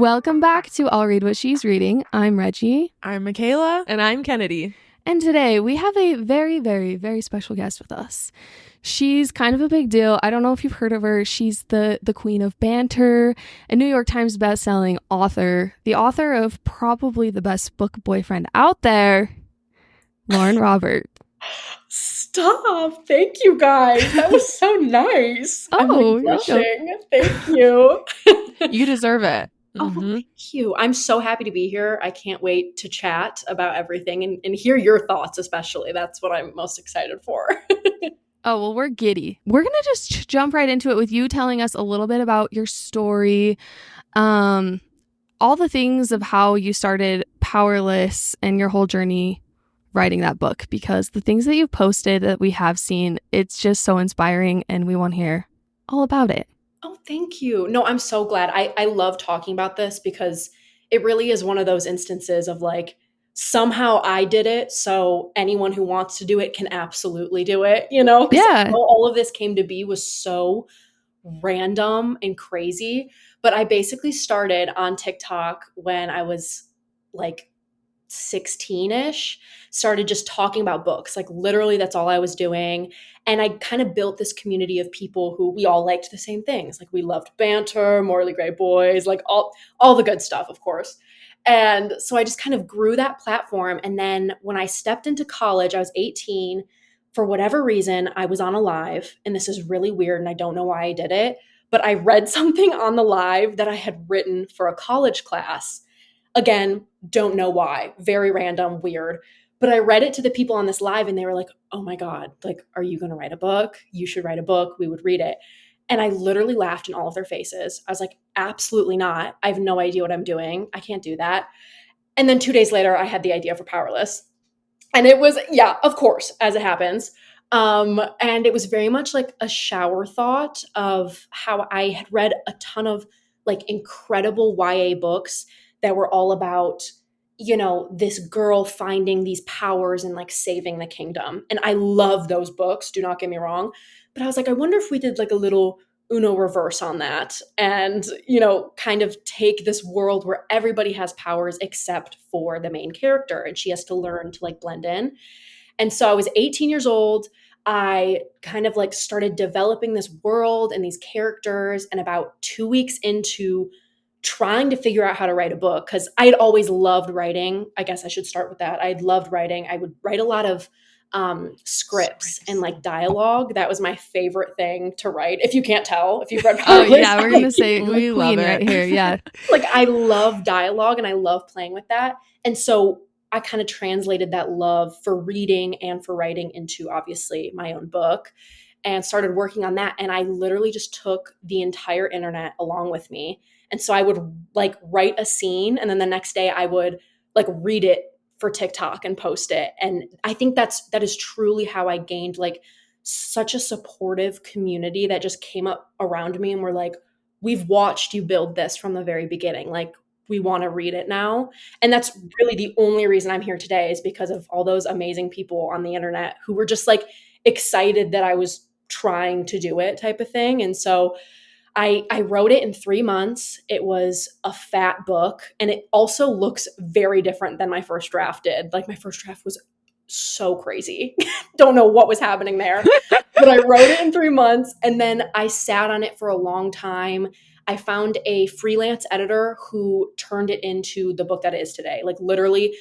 Welcome back to I'll Read What She's Reading. I'm Reggie. I'm Michaela. And I'm Kennedy. And today we have a very, very, very special guest with us. She's kind of a big deal. I don't know if you've heard of her. She's the queen of banter, a New York Times bestselling author, the author of probably the best book boyfriend out there, Lauren Robert. Stop. Thank you, guys. That was so nice. Oh, I'm blushing. Thank you. You deserve it. Oh, thank you. I'm so happy to be here. I can't wait to chat about everything and hear your thoughts, especially. That's what I'm most excited for. Oh, well, we're giddy. We're going to just jump right into it with you telling us a little bit about your story, all the things of how you started Powerless and your whole journey writing that book, because the things that you've posted that we have seen, it's just so inspiring and we want to hear all about it. Oh, thank you. No, I'm so glad. I love talking about this because it really is one of those instances of like, somehow I did it, so anyone who wants to do it can absolutely do it, you know? 'Cause Yeah. all of this came to be was so random and crazy. But I basically started on TikTok when I was like 16-ish, started just talking about books. Like literally that's all I was doing. And I kind of built this community of people who we all liked the same things. Like we loved banter, Morley Gray Boys, like all the good stuff, of course. And so I just kind of grew that platform. And then when I stepped into college, I was 18. For whatever reason, I was on a live, and this is really weird, and I don't know why I did it, but I read something on the live that I had written for a college class. Again, don't know why. Very random, weird. But I read it to the people on this live, and they were like, oh my God, like, are you going to write a book? You should write a book. We would read it. And I literally laughed in all of their faces. I was like, absolutely not. I have no idea what I'm doing. I can't do that. And then 2 days later, I had the idea for Powerless. And it was, yeah, of course, as it happens. And it was very much like a shower thought of how I had read a ton of like incredible YA books that were all about, you know, this girl finding these powers and like saving the kingdom. And I love those books, do not get me wrong. But I was like, I wonder if we did like a little Uno reverse on that and, you know, kind of take this world where everybody has powers except for the main character and she has to learn to like blend in. And so I was 18 years old. I kind of like started developing this world and these characters, and about 2 weeks into trying to figure out how to write a book, because I'd always loved writing. I guess I should start with that. I'd loved writing. I would write a lot of scripts and like dialogue. That was my favorite thing to write. If you can't tell, if you've read Powerless, Oh yeah, we're gonna say we love queen it right here. Yeah. like I love dialogue and I love playing with that. And so I kind of translated that love for reading and for writing into obviously my own book and started working on that. And I literally just took the entire internet along with me. And so I would like write a scene, and then the next day I would like read it for TikTok and post it. And I think that is truly how I gained like such a supportive community that just came up around me and were like, we've watched you build this from the very beginning. Like, we want to read it now. And that's really the only reason I'm here today, is because of all those amazing people on the internet who were just like excited that I was trying to do it type of thing. And so I wrote it in 3 months. It was a fat book, and it also looks very different than my first draft did. Like my first draft was so crazy. Don't know what was happening there, but I wrote it in 3 months, and then I sat on it for a long time. I found a freelance editor who turned it into the book that it is today. Like literally,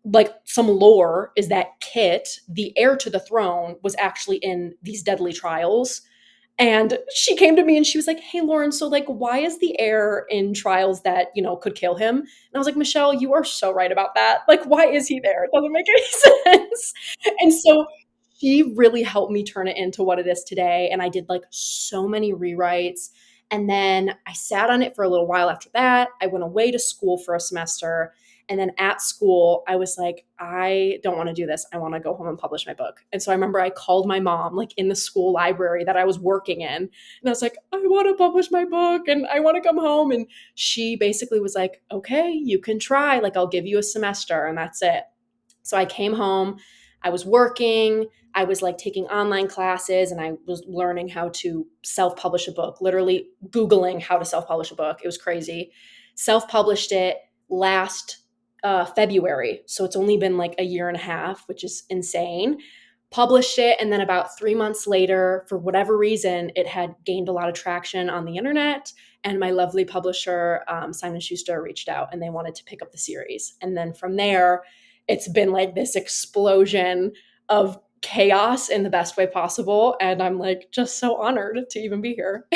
like some lore is that Kit, the heir to the throne, was actually in these deadly trials. And she came to me and she was like, hey, Lauren, so like, why is the heir in trials that, you know, could kill him? And I was like, Michelle, you are so right about that. Like, why is he there? It doesn't make any sense. And so she really helped me turn it into what it is today. And I did like so many rewrites. And then I sat on it for a little while after that. I went away to school for a semester. And then at school, I was like, I don't want to do this. I want to go home and publish my book. And so I remember I called my mom, like in the school library that I was working in. And I was like, I want to publish my book and I want to come home. And she basically was like, okay, you can try. Like, I'll give you a semester and that's it. So I came home. I was working. I was like taking online classes, and I was learning how to self-publish a book, literally Googling how to self-publish a book. It was crazy. self-published it last February. So it's only been like a year and a half, which is insane. Published it, and then about 3 months later, for whatever reason, it had gained a lot of traction on the internet, and my lovely publisher, Simon & Schuster, reached out and they wanted to pick up the series. And then from there, it's been like this explosion of chaos in the best way possible, and I'm like just so honored to even be here.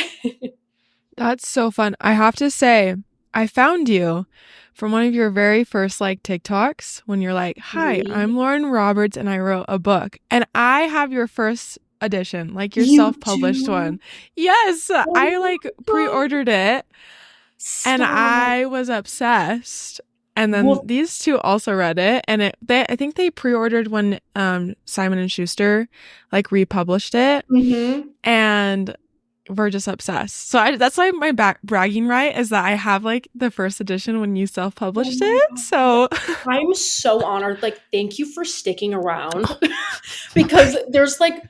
That's so fun. I have to say, I found you from one of your very first like TikToks when you're like, "Hi, Really? I'm Lauren Roberts and I wrote a book." And I have your first edition, like your You self-published do? one. Yes, Oh I my like God. pre-ordered it and Stop. I was obsessed. And then Well, these two also read it, and I think they pre-ordered when Simon & Schuster like republished it, mhm. and we're just obsessed. So that's like my bragging right is that I have like the first edition when you self-published Oh my it. God. So I'm so honored. Like, thank you for sticking around because there's like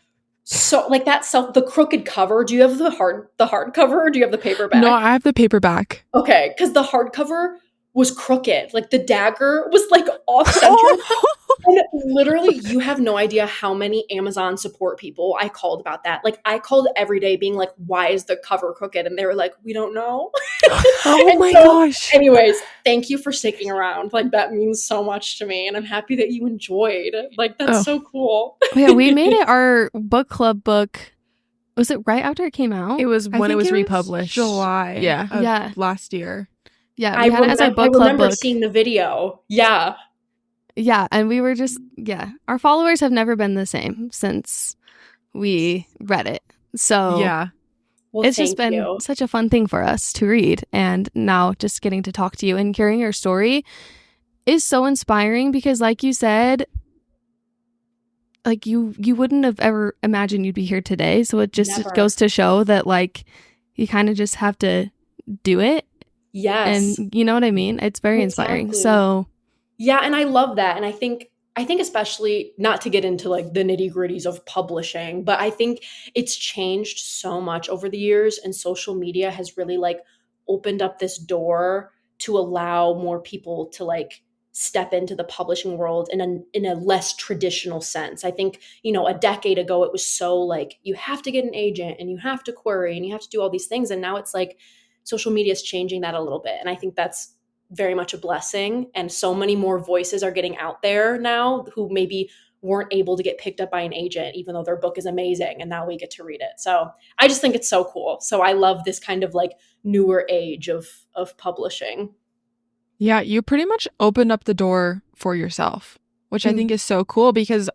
so like the crooked cover. Do you have the hardcover or do you have the paperback? no, I have the paperback. Okay, because the hardcover was crooked. Like the dagger was like off center. Oh, And literally, you have no idea how many Amazon support people I called about that. Like, I called every day being like, why is the cover crooked? And they were like, we don't know. oh And my so, gosh. anyways, thank you for sticking around. Like, that means so much to me. And I'm happy that you enjoyed. Like, that's Oh. so cool. Yeah, we made it our book club book. Was it right after it came out? It was I when it think was republished. July. Yeah. Of Yeah. last year. Yeah, we had it as our book club remember book. seeing the video. Yeah. Yeah, and we were just, our followers have never been the same since we read it. So Yeah. Well, it's just thank been you. such a fun thing for us to read. And now just getting to talk to you and hearing your story is so inspiring because, like you said, like you wouldn't have ever imagined you'd be here today. So it just Never. goes to show that like you kind of just have to do it. Yes. And you know what I mean? It's very inspiring. Exactly. So Yeah, and I love that. And I think especially not to get into like the nitty-gritties of publishing, but I think it's changed so much over the years, and social media has really like opened up this door to allow more people to like step into the publishing world in a less traditional sense. I think, a decade ago it was so like you have to get an agent and you have to query and you have to do all these things, and now it's like social media is changing that a little bit. And I think that's very much a blessing, and so many more voices are getting out there now who maybe weren't able to get picked up by an agent even though their book is amazing, and now we get to read it. So I just think it's so cool. So I love this kind of like newer age of publishing. Yeah, you pretty much opened up the door for yourself, which I think is so cool because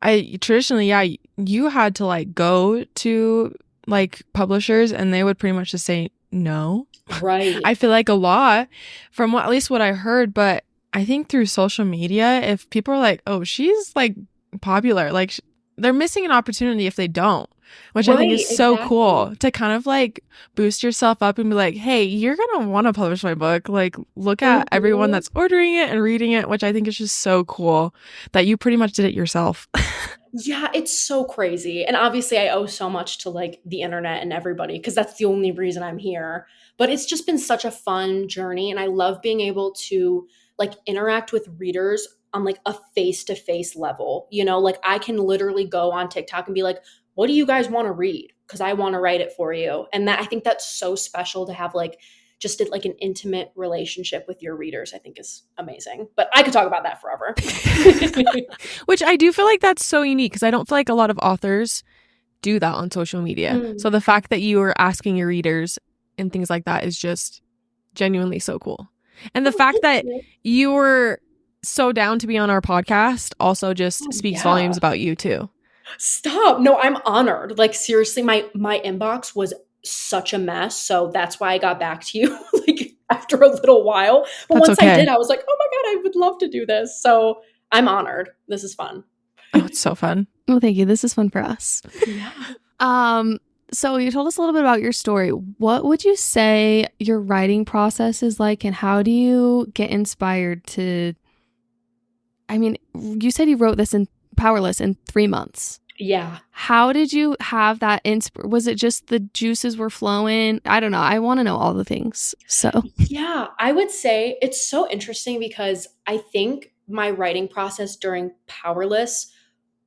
traditionally, you had to like go to like publishers and they would pretty much just say no. Right. I feel like a lot from at least what I heard, but I think through social media, if people are like, oh, she's like popular, like they're missing an opportunity if they don't, which I think is so cool to kind of like boost yourself up and be like, hey, you're going to want to publish my book. Like look at everyone that's ordering it and reading it, which I think is just so cool that you pretty much did it yourself. Yeah, it's so crazy. And obviously I owe so much to like the internet and everybody because that's the only reason I'm here. But it's just been such a fun journey, and I love being able to like interact with readers on like a face-to-face level. Like I can literally go on TikTok and be like, what do you guys want to read? Because I want to write it for you. And I think that's so special to have like just like an intimate relationship with your readers. I think is amazing. But I could talk about that forever. Which I do feel like that's so unique because I don't feel like a lot of authors do that on social media. So the fact that you are asking your readers and things like that is just genuinely so cool. And the fact that you were so down to be on our podcast also just speaks volumes about you too. Stop. No, I'm honored. Like seriously, my inbox was such a mess. So that's why I got back to you like after a little while. But once I did, I was like, oh my God, I would love to do this. So I'm honored. This is fun. Oh, it's so fun. Well, thank you. This is fun for us. Yeah. So you told us a little bit about your story. What would you say your writing process is like, and how do you get inspired to, I mean, you said you wrote this in Powerless in 3 months. Yeah. How did you have that was it just the juices were flowing? I don't know. I want to know all the things. So, Yeah, I would say it's so interesting because I think my writing process during Powerless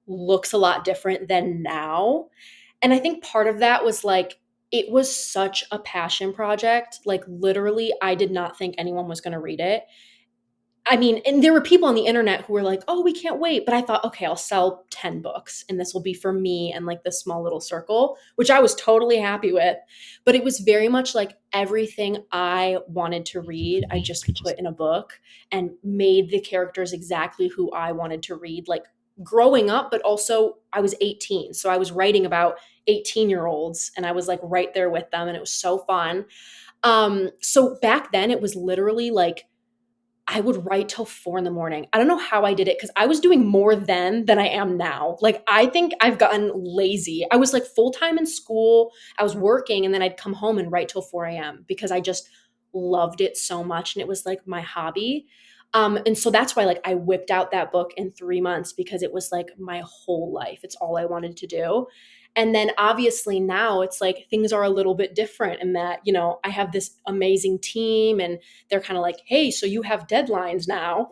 looks a lot different than now. And I think part of that was like, it was such a passion project. Like, literally, I did not think anyone was going to read it. I mean, and there were people on the internet who were like, "Oh, we can't wait." But I thought, "Okay, I'll sell 10 books and this will be for me and like this small little circle," which I was totally happy with. But it was very much like everything I wanted to read, I just put in a book and made the characters exactly who I wanted to read. Like growing up, but also I was 18. So I was writing about 18-year-olds and I was like right there with them and it was so fun. So back then it was literally like I would write till 4 in the morning. I don't know how I did it because I was doing more then than I am now. Like, I think I've gotten lazy. I was like full time in school, I was working, and then I'd come home and write till 4 a.m. because I just loved it so much. And it was like my hobby. And so that's why, like, I whipped out that book in 3 months because it was like my whole life. It's all I wanted to do. And then obviously now it's like things are a little bit different in that, I have this amazing team and they're kind of like, hey, so you have deadlines now,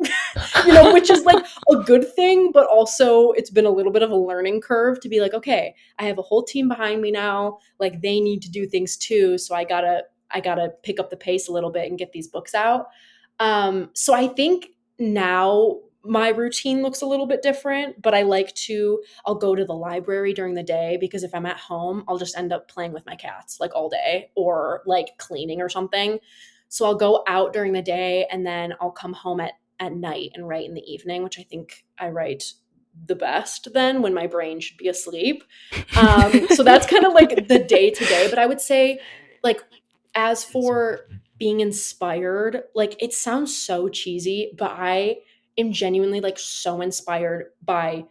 which is like a good thing, but also it's been a little bit of a learning curve to be like, okay, I have a whole team behind me now. Like they need to do things too. So I gotta pick up the pace a little bit and get these books out. So I think now my routine looks a little bit different, but I'll go to the library during the day because if I'm at home, I'll just end up playing with my cats like all day or like cleaning or something. So I'll go out during the day and then I'll come home at night and write in the evening, which I think I write the best then when my brain should be asleep. So that's kind of like the day to day. But I would say, like, as for being inspired, like, it sounds so cheesy, but I am genuinely like so inspired by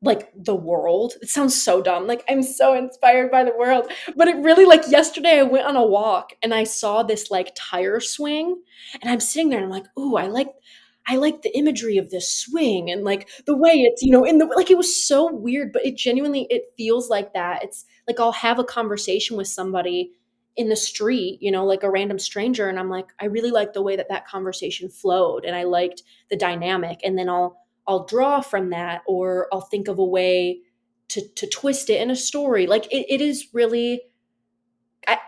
like the world. It sounds so dumb. Like I'm so inspired by the world. But it really, like, yesterday I went on a walk and I saw this like tire swing and I'm sitting there and I'm like, "Ooh, I like the imagery of this swing and like the way it's, in the like it was so weird, but it feels like that. It's like I'll have a conversation with somebody in the street, like a random stranger and I'm like, I really like the way that conversation flowed and I liked the dynamic and then I'll draw from that or I'll think of a way to twist it in a story. Like it is really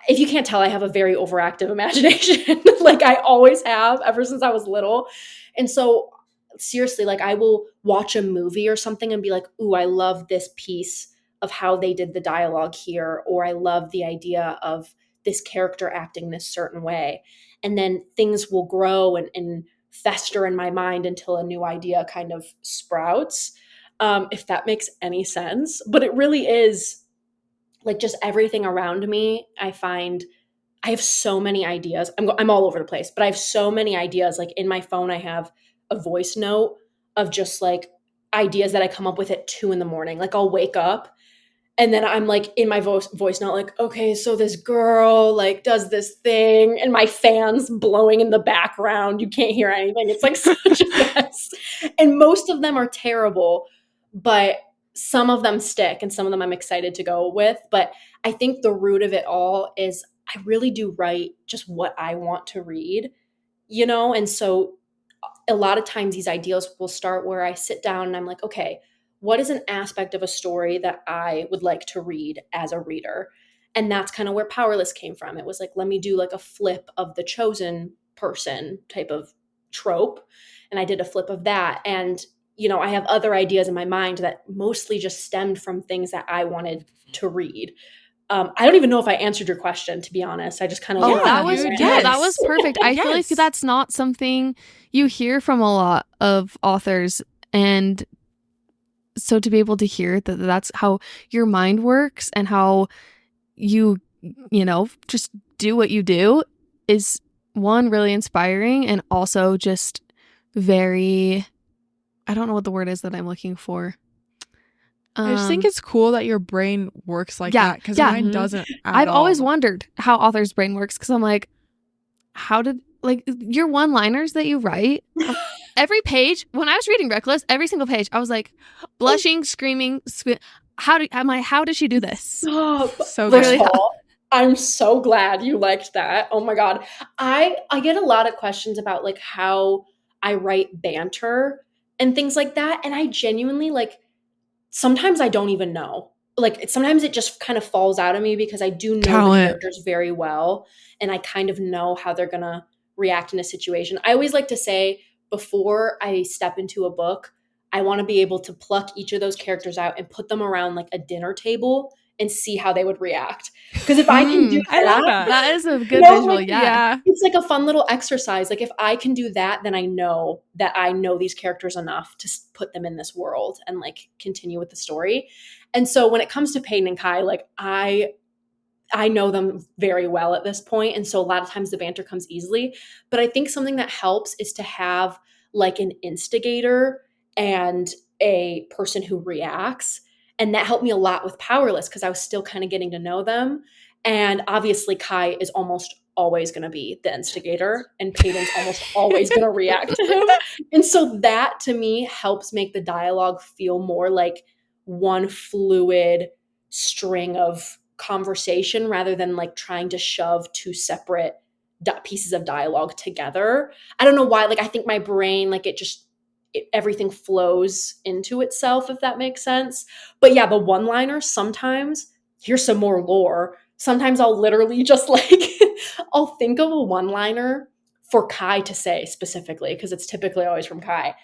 if you can't tell, I have a very overactive imagination. Like I always have ever since I was little. And so seriously, like I will watch a movie or something and be like, "Ooh, I love this piece of how they did the dialogue here," or "I love the idea of this character acting this certain way." And then things will grow and fester in my mind until a new idea kind of sprouts. If that makes any sense. But it really is like just everything around me. I find I have so many ideas. I'm all over the place, but I have so many ideas. Like in my phone, I have a voice note of just like ideas that I come up with at 2 in the morning. Like I'll wake up and then I'm like in my voice note, like, okay, so this girl like does this thing and my fan's blowing in the background. You can't hear anything. It's like such a mess. And most of them are terrible, but some of them stick and some of them I'm excited to go with. But I think the root of it all is I really do write just what I want to read, And so a lot of times these ideas will start where I sit down and I'm like, okay, what is an aspect of a story that I would like to read as a reader? And that's kind of where Powerless came from. It was like, let me do like a flip of the chosen person type of trope. And I did a flip of that. And, I have other ideas in my mind that mostly just stemmed from things that I wanted to read. I don't even know if I answered your question, to be honest. I just kind of that was perfect. I feel like that's not something you hear from a lot of authors, and so to be able to hear that that's how your mind works and how you just do what you do is one, really inspiring, and also just very, I don't know what the word is that I'm looking for. I just think it's cool that your brain works like that because mine doesn't at I've all. always wondered how authors' brain works because I'm like, how did, like, your one-liners that you write, every page, when I was reading Reckless, every single page, I was like, blushing, screaming, how did she do this? Stop. So First good. of all, I'm so glad you liked that. Oh my God. I get a lot of questions about like how I write banter and things like that. And I genuinely like, sometimes I don't even know. Like sometimes it just kind of falls out of me because I do know the Talent. characters very well and I kind of know how they're gonna react in a situation. I always like to say before I step into a book, I want to be able to pluck each of those characters out and put them around like a dinner table and see how they would react. Because if I can do I love that, That is a you good know, visual. like, Yeah. it's like a fun little exercise. Like if I can do that, then I know that I know these characters enough to put them in this world and like continue with the story. And so when it comes to Peyton and Kai, like I know them very well at this point, and so a lot of times the banter comes easily. But I think something that helps is to have like an instigator and a person who reacts. And that helped me a lot with Powerless because I was still kind of getting to know them. And obviously, Kai is almost always going to be the instigator, and Peyton's almost always going to react to him. And so that to me helps make the dialogue feel more like one fluid string of conversation rather than like trying to shove two separate pieces of dialogue together. I don't know why. Like, I think my brain, like, everything flows into itself, if that makes sense. But yeah, the one liners sometimes, here's some more lore. Sometimes I'll literally just like, I'll think of a one liner for Kai to say specifically, because it's typically always from Kai.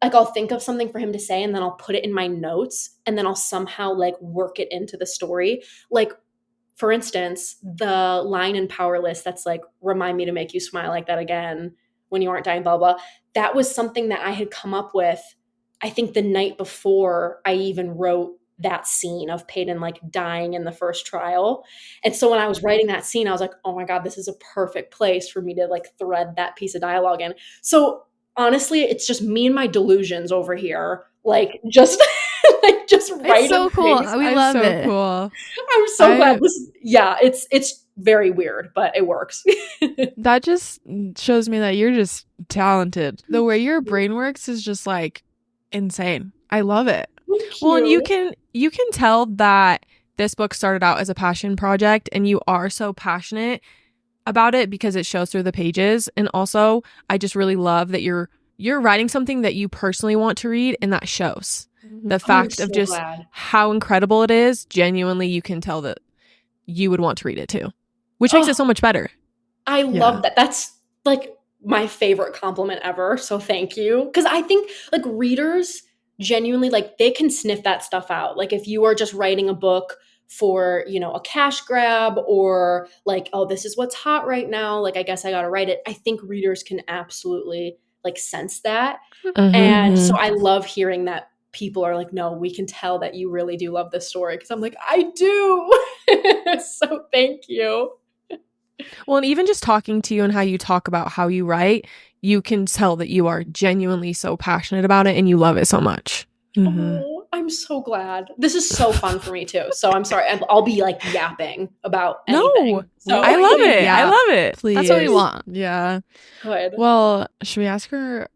Like I'll think of something for him to say and then I'll put it in my notes and then I'll somehow like work it into the story. Like for instance, the line in Powerless that's like, remind me to make you smile like that again when you aren't dying, blah, blah. That was something that I had come up with, I think the night before I even wrote that scene of Peyton like dying in the first trial. And so when I was writing that scene, I was like, oh my God, this is a perfect place for me to like thread that piece of dialogue in. So honestly, it's just me and my delusions over here, like just like just It's writing so cool. things. We love so it. cool. I'm so glad this. Yeah, it's very weird, but it works. That just shows me that you're just talented. The way your brain works is just like insane. I love it. Well, and you can tell that this book started out as a passion project and you are so passionate about it because it shows through the pages. And also, I just really love that you're writing something that you personally want to read and that shows. The fact of just how incredible it is, genuinely you can tell that you would want to read it too, which makes it so much better. I love that. That's like my favorite compliment ever. So thank you. Because I think like readers genuinely like they can sniff that stuff out. Like if you are just writing a book for, you know, a cash grab or like, oh, this is what's hot right now. Like, I guess I got to write it. I think readers can absolutely like sense that. And so I love hearing that people are like, no, we can tell that you really do love this story. Cause I'm like, I do. So thank you. Well, and even just talking to you and how you talk about how you write, you can tell that you are genuinely so passionate about it and you love it so much. Oh, I'm so glad. This is so fun for me too. So I'm sorry. I'll be like yapping about anything. No, So I love it. Yeah. I love it. Please. That's what we want. Yeah. Good. Well, should we ask her,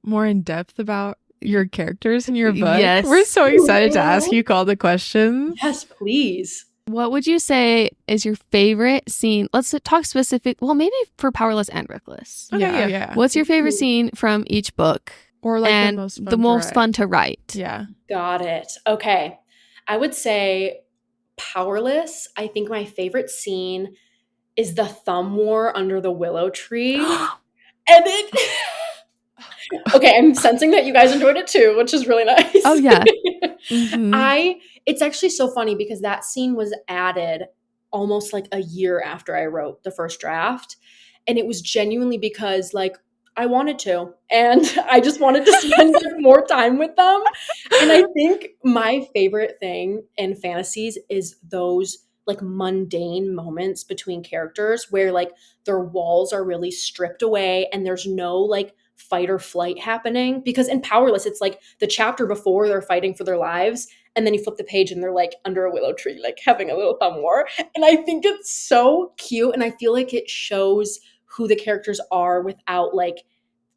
more in depth about your characters in your book? Yes. We're so excited to ask you all the questions. Yes, please. What would you say is your favorite scene? Let's talk specific. Well, maybe for Powerless and Reckless. Okay, yeah. What's your favorite scene from each book? Or like and the most fun to write. Yeah. Got it. Okay. I would say Powerless. I think my favorite scene is the thumb war under the willow tree. And it okay, I'm sensing that you guys enjoyed it too, which is really nice. Oh yeah. It's actually so funny because that scene was added almost like a year after I wrote the first draft. And it was genuinely because like I wanted to, and I just wanted to spend like, more time with them. And I think my favorite thing in fantasies is those like mundane moments between characters where like their walls are really stripped away and there's no like fight or flight happening. Because in Powerless, it's like the chapter before they're fighting for their lives, and then you flip the page and they're like under a willow tree, like having a little thumb war. And I think it's so cute, and I feel like it shows who the characters are without like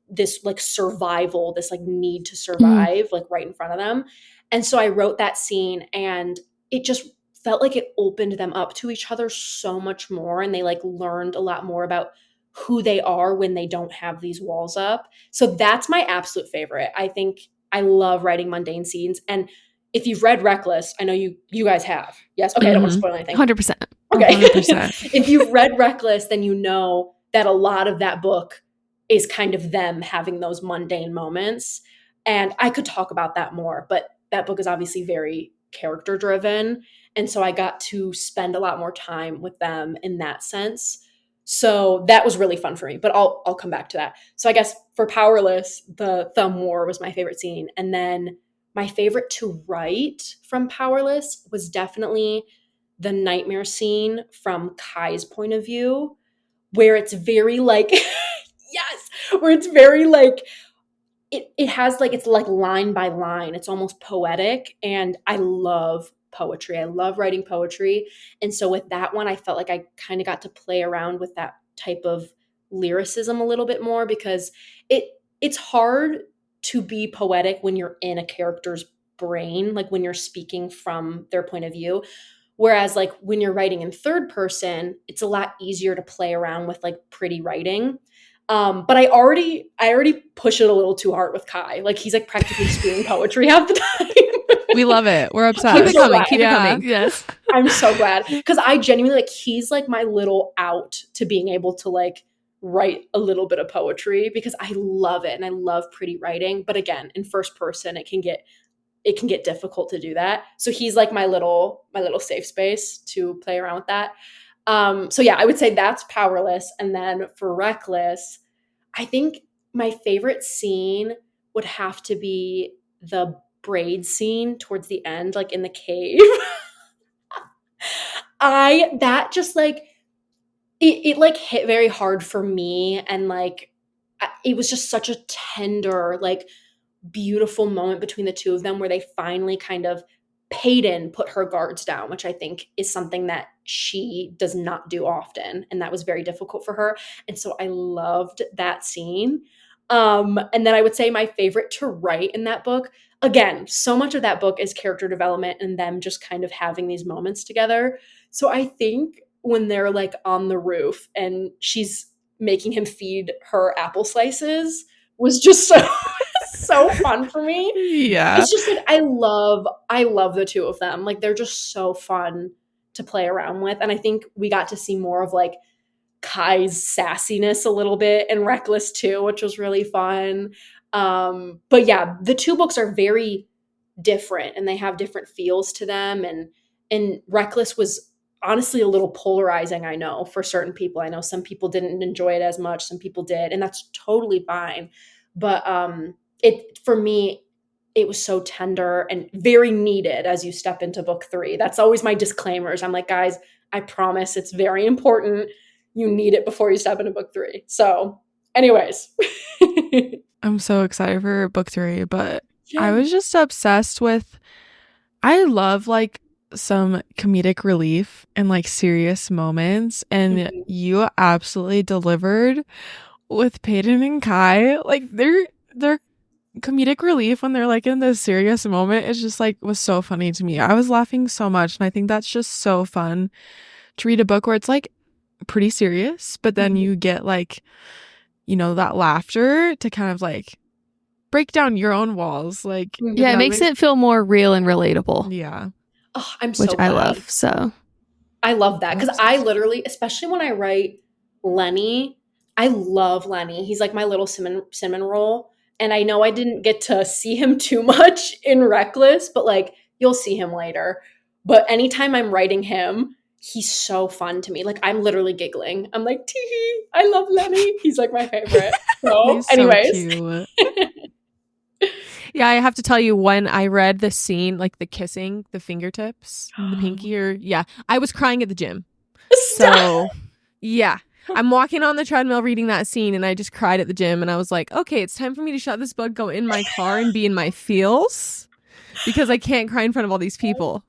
this like survival, this like need to survive like right in front of them. And so I wrote that scene, and it just felt like it opened them up to each other so much more. And they like learned a lot more about who they are when they don't have these walls up. So that's my absolute favorite. I think I love writing mundane scenes. And if you've read Reckless, I know you guys have. Yes. Okay. I don't want to spoil anything. 100%. Okay. 100%. If you've read Reckless, then you know that a lot of that book is kind of them having those mundane moments. And I could talk about that more, but that book is obviously very character driven. And so I got to spend a lot more time with them in that sense. So that was really fun for me, but I'll come back to that. So I guess for Powerless, the thumb war was my favorite scene. And then my favorite to write from Powerless was definitely the nightmare scene from Kai's point of view, where it's very like, yes, where it's very like, it has like, it's like line by line. It's almost poetic. And I love poetry. I love writing poetry. And so with that one, I felt like I kind of got to play around with that type of lyricism a little bit more, because it's hard to be poetic when you're in a character's brain, like when you're speaking from their point of view. Whereas like when you're writing in third person, it's a lot easier to play around with like pretty writing. But I already push it a little too hard with Kai. Like he's like practically spewing poetry half the time. We love it. We're obsessed. Keep it coming. Keep it Yeah. coming. Yes. I'm so glad, because I genuinely like, he's like my little out to being able to like write a little bit of poetry, because I love it and I love pretty writing. But again, in first person, it can get difficult to do that. So he's like my little safe space to play around with that. So yeah, I would say that's Powerless. And then for Reckless, I think my favorite scene would have to be the braid scene towards the end, like in the cave. That just like, it like hit very hard for me. And like, it was just such a tender, like beautiful moment between the two of them, where they finally kind of, Peyton put her guards down, which I think is something that she does not do often. And that was very difficult for her. And so I loved that scene. And then I would say my favorite to write in that book, again, so much of that book is character development and them just kind of having these moments together. So I think when they're like on the roof and she's making him feed her apple slices was just so fun for me. Yeah. It's just like I love the two of them. Like they're just so fun to play around with. And I think we got to see more of like Kai's sassiness a little bit, and Reckless too, which was really fun. But yeah, the two books are very different and they have different feels to them. And Reckless was honestly a little polarizing, I know, for certain people. I know some people didn't enjoy it as much, some people did, and that's totally fine. But it, for me, it was so tender and very needed as you step into book 3. That's always my disclaimers. I'm like, guys, I promise it's very important. You need it before you step into book 3. So anyways. I'm so excited for book 3, but Yeah. I was just obsessed with, I love like some comedic relief and like serious moments, and you absolutely delivered with Peyton and Kai. Like they're comedic relief when they're like in this serious moment. It's just like was so funny to me. I was laughing so much, and I think that's just so fun to read a book where it's like pretty serious, but then you get like, you know, that laughter to kind of like break down your own walls. Like Yeah, it makes it feel more real and relatable. Yeah. Oh, I'm so which glad. I love. So I love that, because I literally, especially when I write Lenny, I love Lenny. He's like my little cinnamon roll. And I know I didn't get to see him too much in Reckless, but like you'll see him later. But anytime I'm writing him, he's so fun to me. Like I'm literally giggling. I'm like, tee hee, I love Lenny. He's like my favorite. So He's anyways. so cute. yeah, I have to tell you, when I read the scene, like the kissing, the fingertips, the pinky, or I was crying at the gym. Stop. So yeah, I'm walking on the treadmill reading that scene, and I just cried at the gym, and I was like, okay, it's time for me to shut this book, go in my car, and be in my feels, because I can't cry in front of all these people.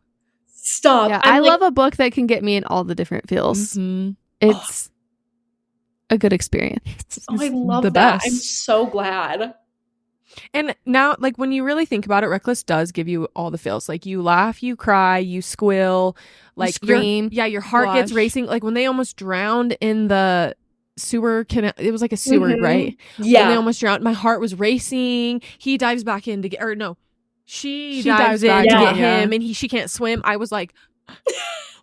Stop. Yeah, I love a book that can get me in all the different feels. Mm-hmm. It's a good experience. I love the that. best. I'm so glad. And now, like, when you really think about it, Reckless does give you all the feels. Like, you laugh, you cry, you squeal, like, scream. your heart gets Blush. racing. Like, when they almost drowned in the sewer canal, it was like a sewer, right? When they Yeah. almost drowned, my heart was racing. He dives back in to get, or no, she She dives dives in back to in, get yeah. him, and she can't swim. I was like,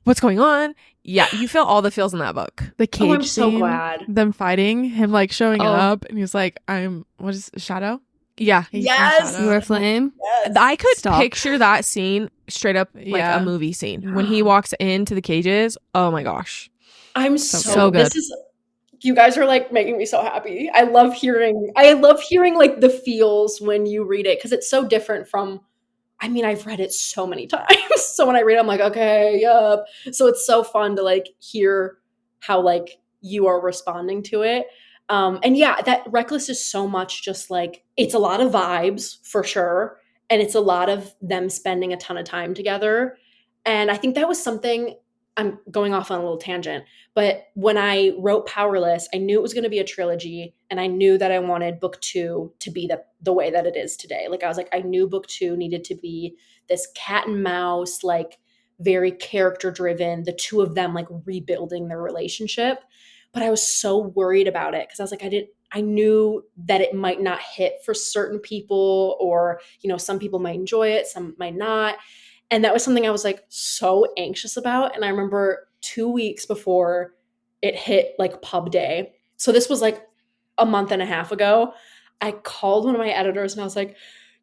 what's going on? Yeah, you feel all the feels in that book. The cage I'm so scene, glad. them fighting, him like showing Oh. up, and he was like, what is it, Shadow? Yeah. Yes. You are flame. Yes. I could Stop. picture that scene straight up like Yeah. a movie scene. When he walks into the cages, oh my gosh. I'm So good. This is, you guys are like making me so happy. I love hearing like the feels when you read it, because it's so different from, I mean, I've read it so many times. So when I read it, I'm like, okay, yep. So it's so fun to like hear how like you are responding to it. And yeah, that Reckless is so much just like, it's a lot of vibes for sure. And it's a lot of them spending a ton of time together. And I think that was something, I'm going off on a little tangent, but when I wrote Powerless, I knew it was going to be a trilogy, and I knew that I wanted book 2 to be the way that it is today. Like, I was like, I knew book 2 needed to be this cat and mouse, like very character driven, the two of them like rebuilding their relationship. But I was so worried about it because I was like, I knew that it might not hit for certain people, or, you know, some people might enjoy it, some might not. And that was something I was like so anxious about. And I remember 2 weeks before it hit like pub day, so this was like a month and a half ago, I called one of my editors and I was like,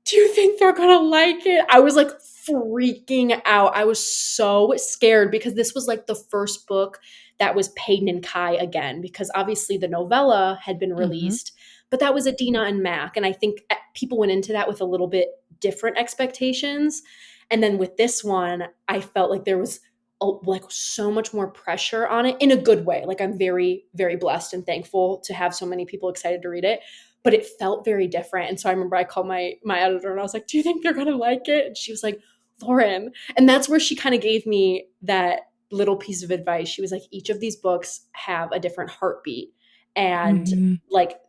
do you think they're gonna like it? I was like freaking out. I was so scared because this was like the first book that was Peyton and Kai again, because obviously the novella had been released, but that was Adina and Mac. And I think people went into that with a little bit different expectations. And then with this one, I felt like there was like so much more pressure on it in a good way. Like, I'm very, very blessed and thankful to have so many people excited to read it, but it felt very different. And so I remember I called my editor and I was like, do you think they're going to like it? And she was like, Lauren. And that's where she kind of gave me that little piece of advice. She was like, each of these books have a different heartbeat. And like,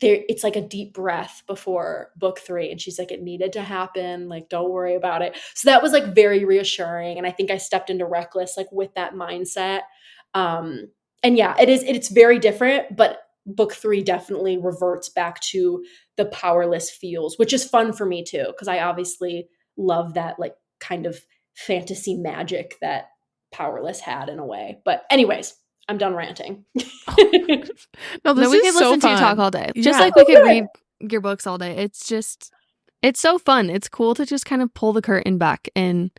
it's like a deep breath before book 3. And she's like, it needed to happen. Like, don't worry about it. So that was like very reassuring. And I think I stepped into Reckless like with that mindset. And yeah, it's very different, but book 3 definitely reverts back to the Powerless feels, which is fun for me too, because I obviously love that like kind of fantasy magic that Powerless had in a way. But anyways, I'm done ranting. No, No, we could listen to you talk all day. Just like we could read your books all day. It's so fun. It's cool to just kind of pull the curtain back and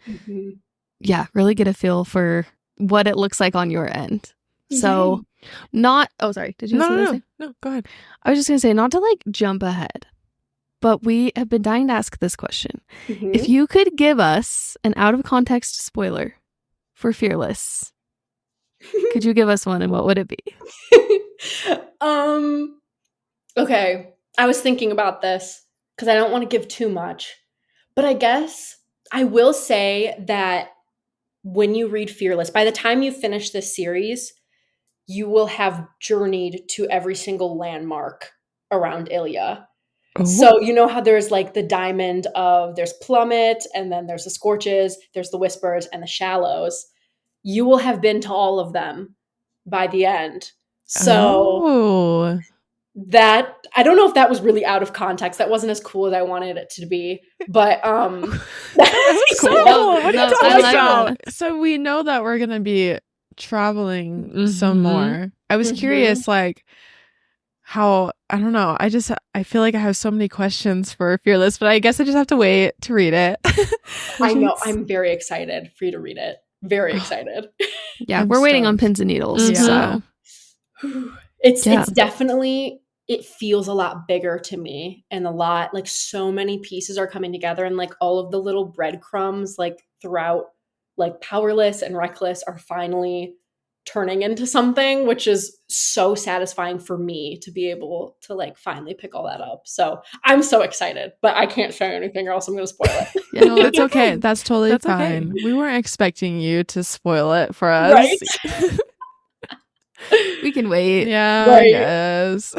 yeah, really get a feel for what it looks like on your end. So sorry, did you say something? No, go ahead. I was just gonna say, not to like jump ahead, but we have been dying to ask this question. If you could give us an out of context spoiler for Fearless, could you give us one, and what would it be? Okay. I was thinking about this because I don't want to give too much, but I guess I will say that when you read Fearless, by the time you finish this series, you will have journeyed to every single landmark around Ilya. Oh. So you know how there's like the diamond there's Plummet, and then there's the Scorches, there's the Whispers, and the Shallows. You will have been to all of them by the end. So that, I don't know if that was really out of context. That wasn't as cool as I wanted it to be. But that was cool. What are you talking about? So we know that we're gonna be traveling some more. I was curious, like, how, I don't know. I feel like I have so many questions for Fearless, but I guess I just have to wait to read it. I know. I'm very excited for you to read it. Very excited. Yeah, we're waiting on pins and needles. So it's definitely, it feels a lot bigger to me, and a lot like so many pieces are coming together, and like all of the little breadcrumbs like throughout like Powerless and Reckless are finally turning into something, which is so satisfying for me to be able to like finally pick all that up. So I'm so excited, but I can't say anything or else I'm going to spoil it. Yeah, no, that's okay. That's totally fine. Okay. We weren't expecting you to spoil it for us. Right? We can wait. Yeah, right. I guess.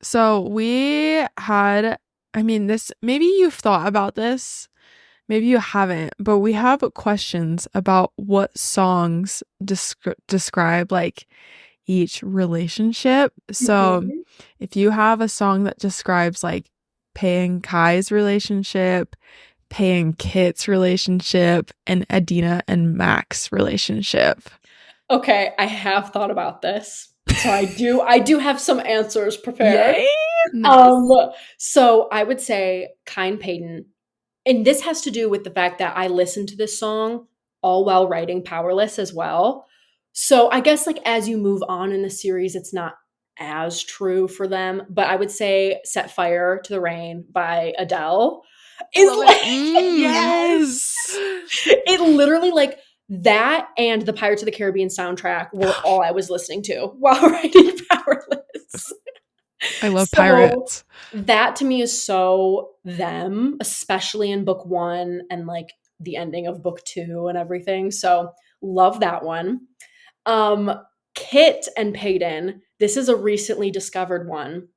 So we had I mean, maybe you've thought about this, maybe you haven't, but we have questions about what songs describe like each relationship. So Mhm. if you have a song that describes like Pei and Kai's relationship, Pei and Kit's relationship, and Adina and Mac's relationship. Okay, I have thought about this. So I do have some answers prepared. Yay! Nice. So I would say Kind Payton. And this has to do with the fact that I listened to this song all while writing Powerless as well. So I guess like as you move on in the series, it's not as true for them. But I would say Set Fire to the Rain by Adele I is love like it. Mm. Yes. it literally like that and the Pirates of the Caribbean soundtrack were all I was listening to while writing Powerless. I love So pirates. that to me is so them, especially in book 1 and like the ending of book 2 and everything. So love that one. Um Kit and Peyton, this is a recently discovered one,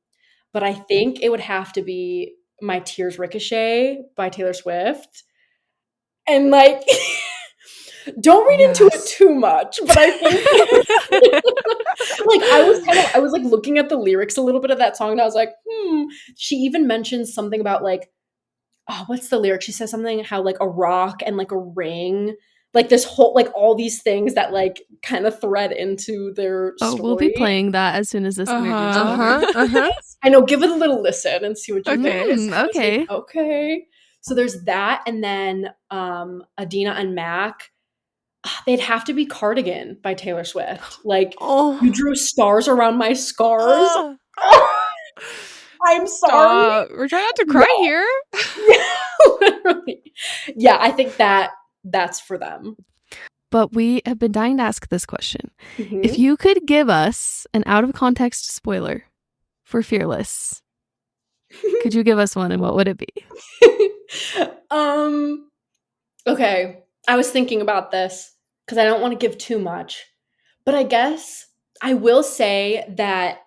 but I think it would have to be My Tears Ricochet by Taylor Swift. And like don't read into it Yes. too much, but I think like I was like looking at the lyrics a little bit of that song and I was like, she even mentions something about like, oh, what's the lyric? She says something how like a rock and like a ring, like this whole like all these things that like kind of thread into their Oh, we'll be story. playing that as soon as this interview's over. Uh-huh. I know, give it a little listen and see what you Okay. think. I was Okay. like, okay. So there's that, and then Adina and Mac, they'd have to be Cardigan by Taylor Swift. Like, you Oh. drew stars around my scars. Oh. I'm sorry. Stop. We're trying not to cry No. here. Literally. Yeah, I think that's for them. But we have been dying to ask this question. Mhm. If you could give us an out of context spoiler for Fearless, could you give us one and what would it be? Okay. I was thinking about this because I don't want to give too much. But I guess I will say that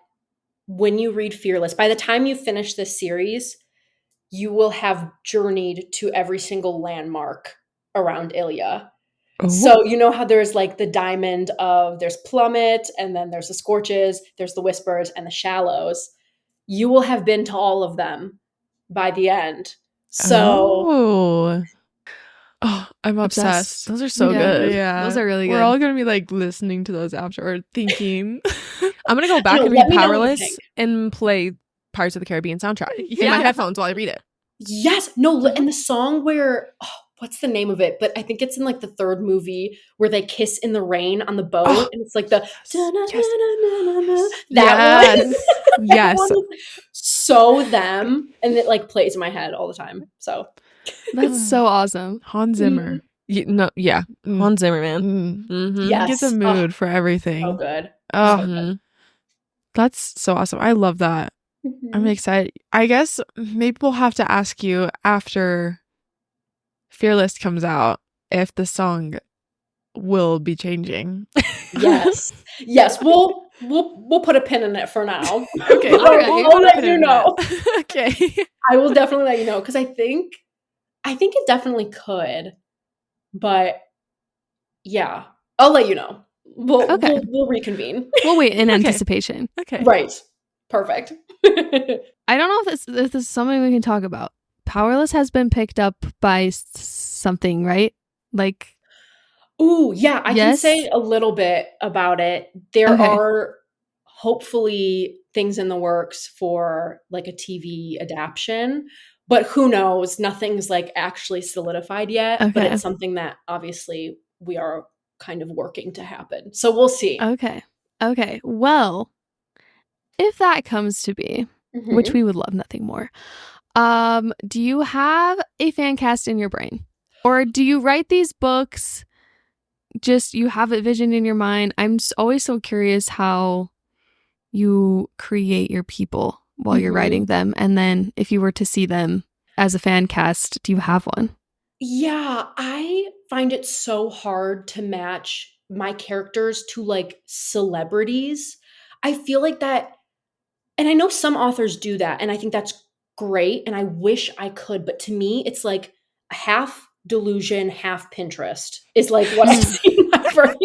when you read Fearless, by the time you finish this series, you will have journeyed to every single landmark around Ilya. Oh. So you know how there's like the diamond of there's Plummet, and then there's the Scorches, there's the Whispers, and the Shallows. You will have been to all of them by the end. So Oh, I'm obsessed. Those are so Yeah. good. Yeah. Those are really good. We're all going to be like listening to those after or thinking. I'm going to go back No, and let read me know what you Powerless think. and play Pirates of the Caribbean soundtrack in Yeah. my headphones while I read it. Yes, no, and the song where what's the name of it? But I think it's in like the third movie where they kiss in the rain on the boat, Oh, and it's like the that Yes. one. Yes. That one is so them, and it like plays in my head all the time. So That's so awesome. Hans Zimmer. Yeah. Hans Zimmer, man. Mm-hmm. Yes. He gets a mood for everything. so good. Oh, So good. that's so awesome. I love that. I'm excited. I guess maybe we'll have to ask you after Fearless comes out if the song will be changing. Yes, we'll put a pin in it for now. Okay, All right. I'll let you know. Okay. I will definitely let you know because I think it definitely could, but yeah, I'll let you know. Okay. We'll reconvene. We'll wait in Okay. anticipation. Okay. Right. Perfect. I don't know if this is something we can talk about. Powerless has been picked up by something, right? Like, Ooh, yeah, I can Yes? say a little bit about it. There Okay. are hopefully things in the works for like a TV adaptation, but who knows? Nothing's like actually solidified yet, but Okay. it's something that obviously we are kind of working to happen. So we'll see. Okay. Well, if that comes to be, which Mhm. we would love nothing more, do you have a fan cast in your brain? Or do you write these books, just you have a vision in your mind? I'm always so curious how you create your people while you're Mhm. writing them. And then if you were to see them as a fan cast, do you have one? Yeah, I find it so hard to match my characters to like celebrities. I feel like that, and I know some authors do that, and I think that's great. And I wish I could, but to me, it's like half delusion, half Pinterest is like what I see in my brain.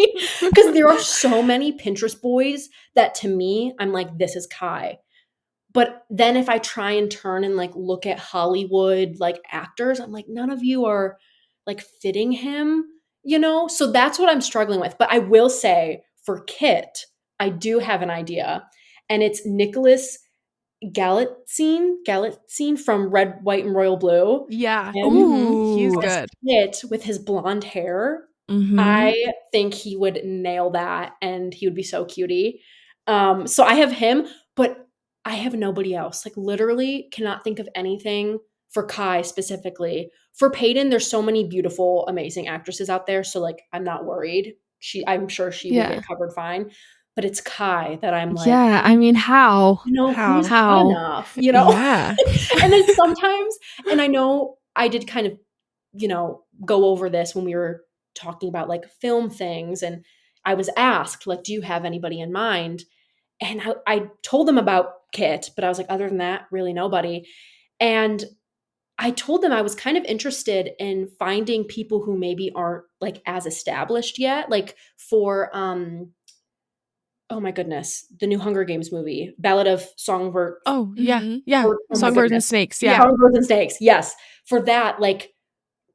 Because there are so many Pinterest boys that to me, I'm like, this is Kai. But then if I try and turn and like look at Hollywood like actors, I'm like, none of you are like fitting him, you know? So that's what I'm struggling with. But I will say for Kit, I do have an idea. And it's Nicholas Galitzine from Red, White, and Royal Blue. Yeah. Him Ooh, he's as good. Kit with his blonde hair. Mhm. I think he would nail that and he would be so cutie. So I have him, but I have nobody else. Like literally cannot think of anything for Kai specifically. For Peyton, there's so many beautiful, amazing actresses out there. So like I'm not worried. I'm sure she will Yeah. get covered fine. But it's Kai that I'm like, Yeah, I mean, how? you know, How? who's How? hot enough, you know? Yeah. And then sometimes, and I know I did kind of, you know, go over this when we were talking about like film things. And I was asked, like, do you have anybody in mind? And I told them about Kit, but I was like, other than that, really nobody. And I told them I was kind of interested in finding people who maybe aren't like as established yet. Like for oh my goodness, the new Hunger Games movie, Ballad of Songbird. Oh, yeah. Mhm. Yeah. Oh my Songbirds and goodness. Snakes. Yeah, Yeah. Songbirds and Snakes. Yes. For that, like,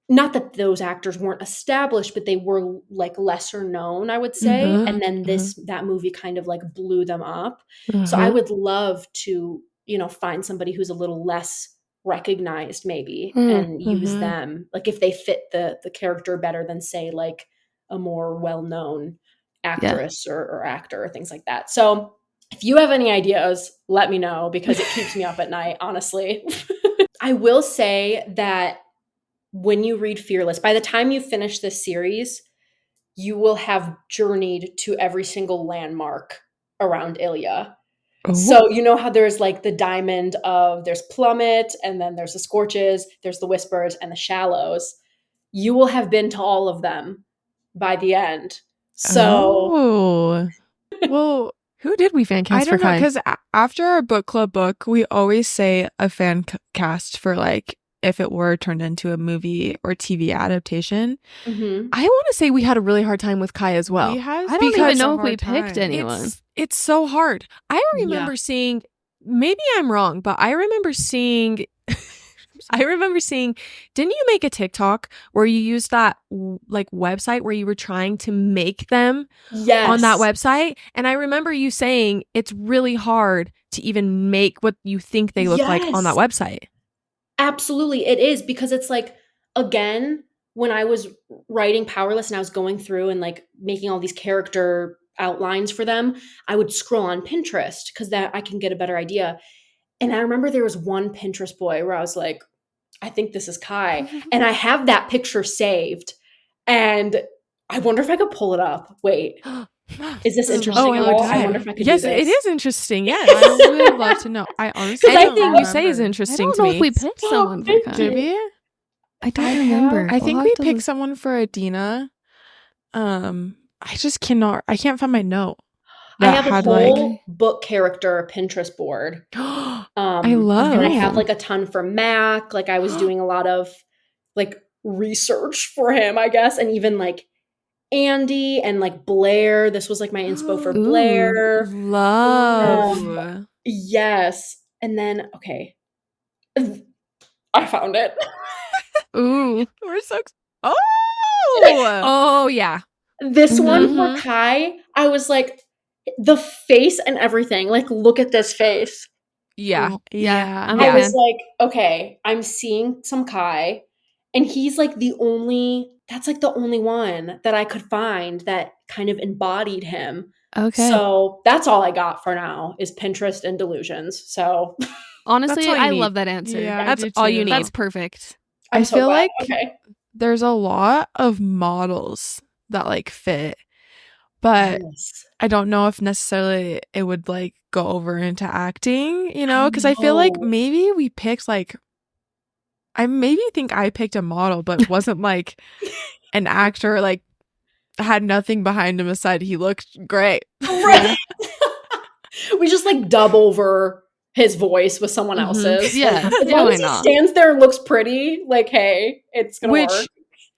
not that those actors weren't established, but they were like lesser known, I would say. Mhm. And then that movie kind of like blew them up. So Uh-huh. I would love to, you know, find somebody who's a little less recognized maybe and use Mhm. them. Like if they fit the character better than say like a more well-known actress or actor or things like that. So if you have any ideas, let me know because it keeps me up at night, honestly. I will say that when you read Fearless, by the time you finish this series, you will have journeyed to every single landmark around Ilya. Oh. So you know how there's like the diamond of there's Plummet, and then there's the Scorches, there's the Whispers, and the Shallows. You will have been to all of them by the end. So Oh. Well, Who did we fan I cast for don't know, Kai? because after our book club book, we always say a fan cast for like if it were turned into a movie or TV adaptation. mhm. I want to say we had a really hard time with Kai as well. We had I don't because even know of if we our picked time. anyone. It's so hard. I Yeah. remember seeing, maybe I'm wrong, but I remember seeing, didn't you make a TikTok where you used that like website where you were trying to make them Yes. on that website? And I remember you saying it's really hard to even make what you think they look like on that Yes. website. Absolutely, it is because it's like, again, when I was writing Powerless and I was going through and like making all these character outlines for them, I would scroll on Pinterest because that I can get a better idea. And I remember there was one Pinterest boy where I was like, I think this is Kai. And I have that picture saved. And I wonder if I could pull it up. Wait, is this interesting at all? I wonder if I could Yes, do this. it is interesting. Yes, I would love to know. I honestly 'Cause I don't think- remember. you say is I interesting don't to know me. if we picked someone for thank Kai. you. Did we? I don't I remember. I think We'll we have to picked look. someone for Adina. I just cannot. I can't find my note. I that have a had, whole book character Pinterest board. I love. And I have like a ton for Mac. Like I was doing a lot of like research for him, I guess, and even like Andy and like Blair. This was like my inspo for Ooh. Blair. love. Yes. And then okay. I found it. Ooh. We're so. Oh. Oh yeah. This one for Mhm. Kai, I was like, the face and everything. Like, look at this face. Yeah. Oh, Yeah. yeah. I'm a I fan. was like, okay, I'm seeing some Kai, and he's like that's like the only one that I could find that kind of embodied him. Okay. So that's all I got for now is Pinterest and delusions. So Honestly, That's all you I need. love that answer. Yeah, I That's do all you too. need. That's perfect. I'm I so feel glad. like Okay. there's a lot of models that like fit, but Yes. I don't know if necessarily it would like go over into acting, you know, because I feel like know. maybe we picked like, I maybe think I picked a model, but wasn't like an actor, like had nothing behind him aside he looked great. Right. We just like dub over his voice with someone else's. Yeah. Like, as Yeah, long why as he not? stands there and looks pretty, like, hey, it's gonna Which work.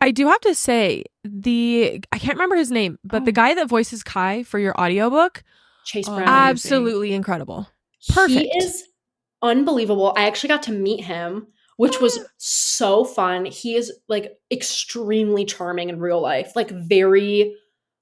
I do have to say, I can't remember his name, but the guy that voices Kai for your audiobook, Chase Brown. absolutely incredible. Perfect. He is unbelievable. I actually got to meet him, which was so fun. He is like extremely charming in real life, like very,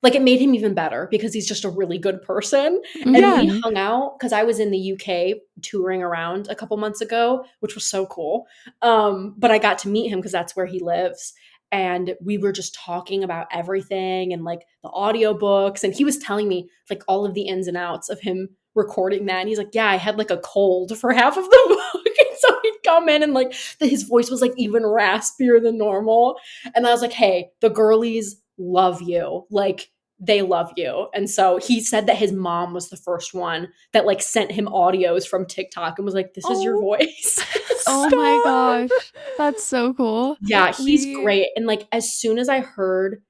like it made him even better because he's just a really good person. And Yeah. we hung out because I was in the UK touring around a couple months ago, which was so cool. But I got to meet him because that's where he lives. And we were just talking about everything and like the audiobooks. And he was telling me like all of the ins and outs of him recording that. And he's like, yeah, I had like a cold for half of the book. And so he'd come in and like his voice was like even raspier than normal. And I was like, hey, the girlies love you. Like they love you. And so he said that his mom was the first one that like sent him audios from TikTok and was like, this is your voice. Oh my gosh. That's so cool. Yeah, he's great. And like as soon as I heard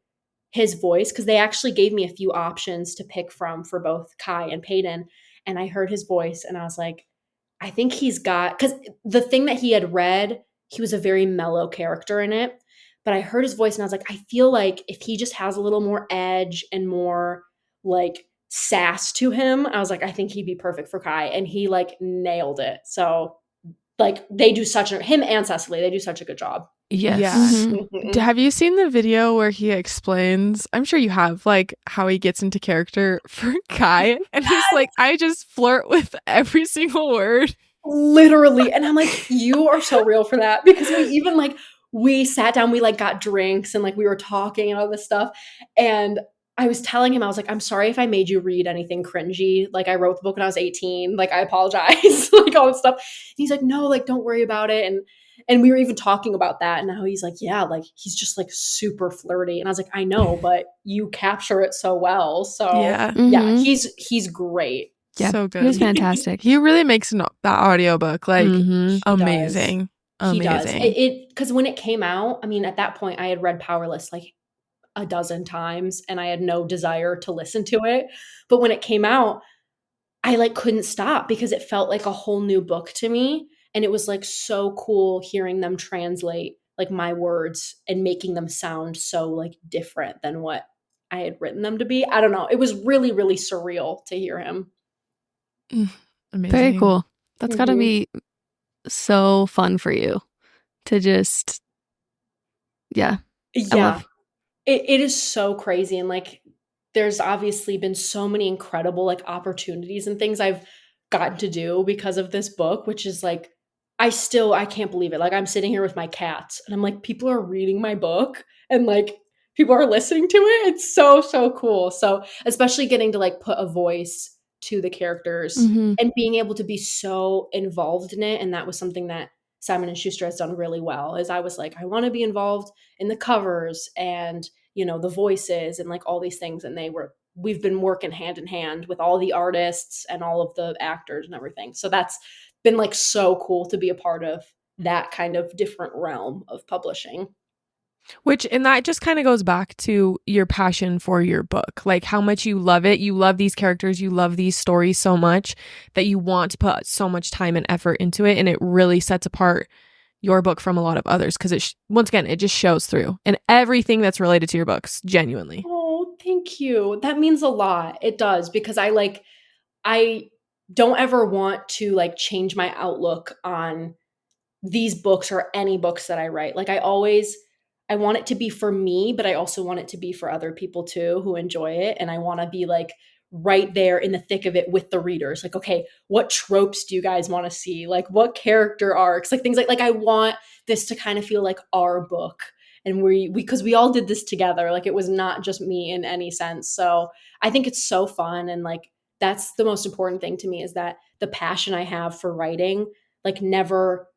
his voice, because they actually gave me a few options to pick from for both Kai and Peyton, and I heard his voice and I was like, I think he's got, because the thing that he had read, he was a very mellow character in it. But I heard his voice and I was like, I feel like if he just has a little more edge and more like sass to him, I was like, I think he'd be perfect for Kai. And he like nailed it. So like they do him and Cecily, they do such a good job. Yes. Yeah. Mhm. Have you seen the video where he explains, I'm sure you have, like how he gets into character for Kai? And he's like, I just flirt with every single word. Literally. And I'm like, you are so real for that. Because we sat down, we like got drinks and like we were talking and all this stuff. And I was telling him, I was like, I'm sorry if I made you read anything cringy. Like I wrote the book when I was 18. Like I apologize. Like all this stuff. And he's like, no, like don't worry about it. And we were even talking about that. And now he's like, yeah, like he's just like super flirty. And I was like, I know, but you capture it so well. So Yeah. yeah, he's great. Yeah, So good. It was fantastic. He really makes that audiobook like Mhm. amazing. He does. Amazing. It because when it came out, I mean, at that point I had read Powerless like a dozen times and I had no desire to listen to it. But when it came out, I like couldn't stop because it felt like a whole new book to me. And it was like so cool hearing them translate like my words and making them sound so like different than what I had written them to be. I don't know. It was really, really surreal to hear him. Amazing. Very cool. That's got to Mhm. be so fun for you to just, I love. It is so crazy. And like, there's obviously been so many incredible like opportunities and things I've gotten to do because of this book, which is like, I can't believe it. Like I'm sitting here with my cats and I'm like, people are reading my book and like people are listening to it. It's so, so cool. So especially getting to like put a voice to the characters Mhm. and being able to be so involved in it. And that was something that Simon and Schuster has done really well is I was like, I want to be involved in the covers and, you know, the voices and like all these things. And we've been working hand in hand with all the artists and all of the actors and everything. So that's been like so cool to be a part of that kind of different realm of publishing. And that just kind of goes back to your passion for your book, like how much you love it. You love these characters, you love these stories so much that you want to put so much time and effort into it. And it really sets apart your book from a lot of others because once again, it just shows through and everything that's related to your books, genuinely. Oh, thank you. That means a lot. It does because I don't ever want to like change my outlook on these books or any books that I write. Like I want it to be for me, but I also want it to be for other people too who enjoy it. And I want to be like right there in the thick of it with the readers. Like, okay, what tropes do you guys want to see? Like what character arcs? Like things like I want this to kind of feel like our book. And because we all did this together. Like it was not just me in any sense. So I think it's so fun. And like that's the most important thing to me is that the passion I have for writing like never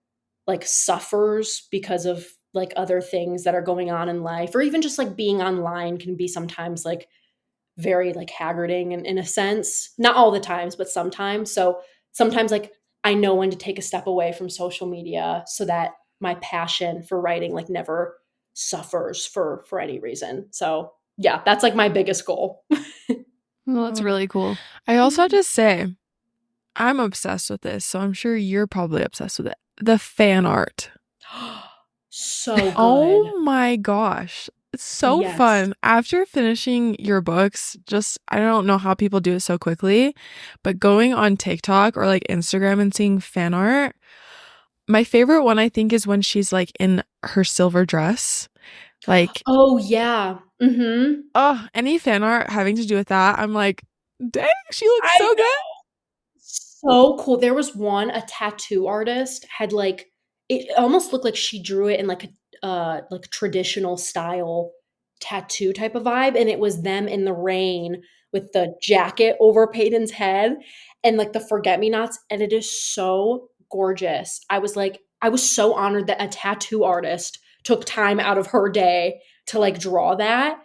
like suffers because of like other things that are going on in life or even just like being online can be sometimes like very like haggarding in a sense, not all the times but sometimes. So sometimes like I know when to take a step away from social media so that my passion for writing like never suffers for any reason. So yeah, that's like my biggest goal. Well, that's really cool. I also have to say, I'm obsessed with this, so I'm sure you're probably obsessed with it. The fan art. So good. Oh my gosh. It's so Yes. fun. After finishing your books, just I don't know how people do it so quickly, but going on TikTok or like Instagram and seeing fan art, my favorite one I think is when she's like in her silver dress. Like, Oh yeah. Mm-hmm. oh, any fan art having to do with that, I'm like, dang, she looks I so good. So cool. There was one, a tattoo artist had like it almost looked like she drew it in like a like traditional style tattoo type of vibe, and it was them in the rain with the jacket over Peyton's head and like the forget-me-nots, and it is so gorgeous. I was so honored that a tattoo artist took time out of her day to like draw that.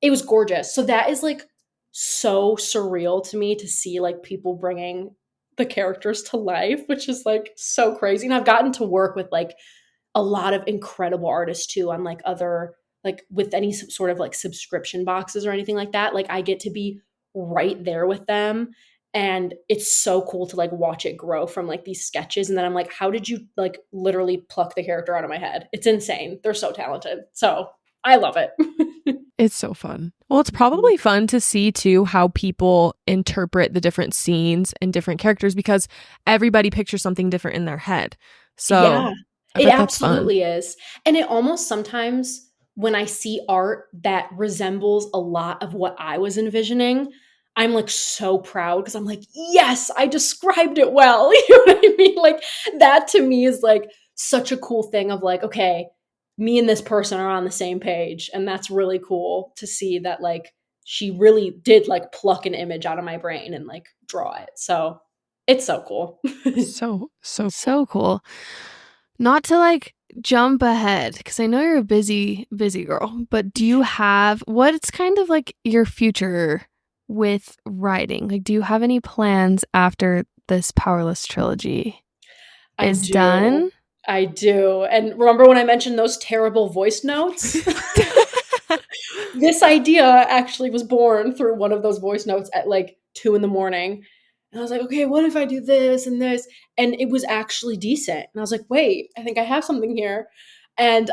It was gorgeous. So that is like so surreal to me to see like people bringing the characters to life, which is like so crazy. And I've gotten to work with like a lot of incredible artists too on like other like with any sort of like subscription boxes or anything like that. Like I get to be right there with them, and it's so cool to like watch it grow from like these sketches, and then I'm like, how did you like literally pluck the character out of my head? It's insane. They're so talented. So I love it. It's so fun. Well, it's probably fun to see too how people interpret the different scenes and different characters because everybody pictures something different in their head. So Yeah, I it bet that's fun. absolutely is. And it almost sometimes when I see art that resembles a lot of what I was envisioning, I'm like so proud because I'm like, yes, I described it well. You know what I mean? Like that to me is like such a cool thing of like, okay, me and this person are on the same page. And that's really cool to see that like she really did like pluck an image out of my brain and like draw it. So it's so cool. So Cool. Not to like jump ahead because I know you're a busy girl, but do you have what's kind of like your future with writing? Like, do you have any plans after this Powerless trilogy is done? I do. And remember when I mentioned those terrible voice notes? This idea actually was born through one of those voice notes at like 2 in the morning. And I was like, okay, what if I do this and this? And it was actually decent. And I was like, wait, I think I have something here. And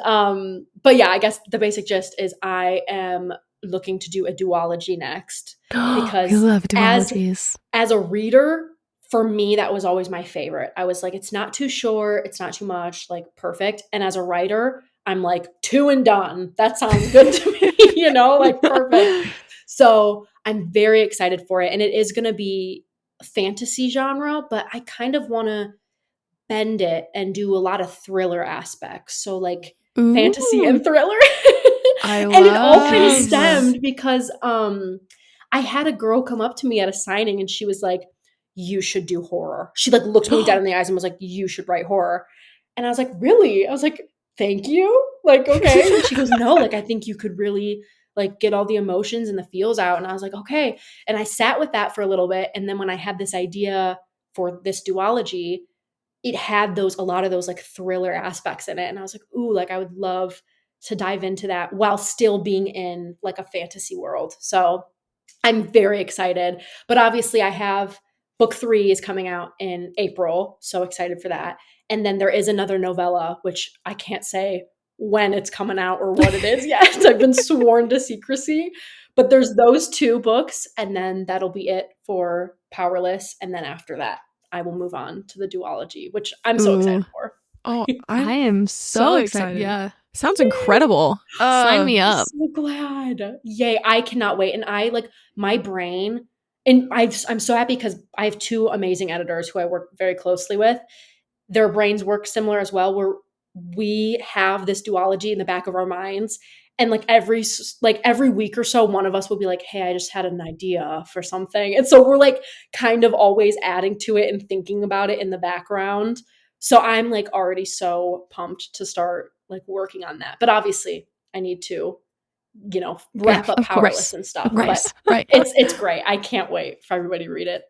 but yeah, I guess the basic gist is I am looking to do a duology next We because love as duologies. as a reader, for me, that was always my favorite. I was like, it's not too short, it's not too much, like perfect. And as a writer, I'm like, two and done. That sounds good to me, like perfect. So I'm very excited for it. And it is going to be fantasy genre, but I kind of want to bend it and do a lot of thriller aspects. So like fantasy Ooh, and thriller. I And it all kind of love. stemmed because I had a girl come up to me at a signing and she was like, you should do horror. She like looked me dead in the eyes and was like, you should write horror. And I was like, really? I was like, thank you. Like, okay. And she goes, no, like I think you could really like get all the emotions and the feels out. And I was like, okay. And I sat with that for a little bit. And then when I had this idea for this duology, it had a lot of those like thriller aspects in it. And I was like, ooh, like I would love to dive into that while still being in like a fantasy world. So I'm very excited. But obviously I have book 3 is coming out in April. So excited for that. And then there is another novella, which I can't say when it's coming out or what it is yet. I've been sworn to secrecy. But there's those 2 books, and then that'll be it for Powerless. And then after that, I will move on to the duology, which I'm so excited for. Oh, I am so excited. Yeah. Sounds incredible. Sign me up. So glad. Yay. I cannot wait. And I like my brain, and I'm so happy because I have 2 amazing editors who I work very closely with. Their brains work similar as well, where we have this duology in the back of our minds. And like every week or so, one of us will be like, hey, I just had an idea for something. And so we're like kind of always adding to it and thinking about it in the background. So I'm like already so pumped to start like working on that. But obviously I need to, wrap up of course. Powerless and stuff. Right. But Right. it's great. I can't wait for everybody to read it.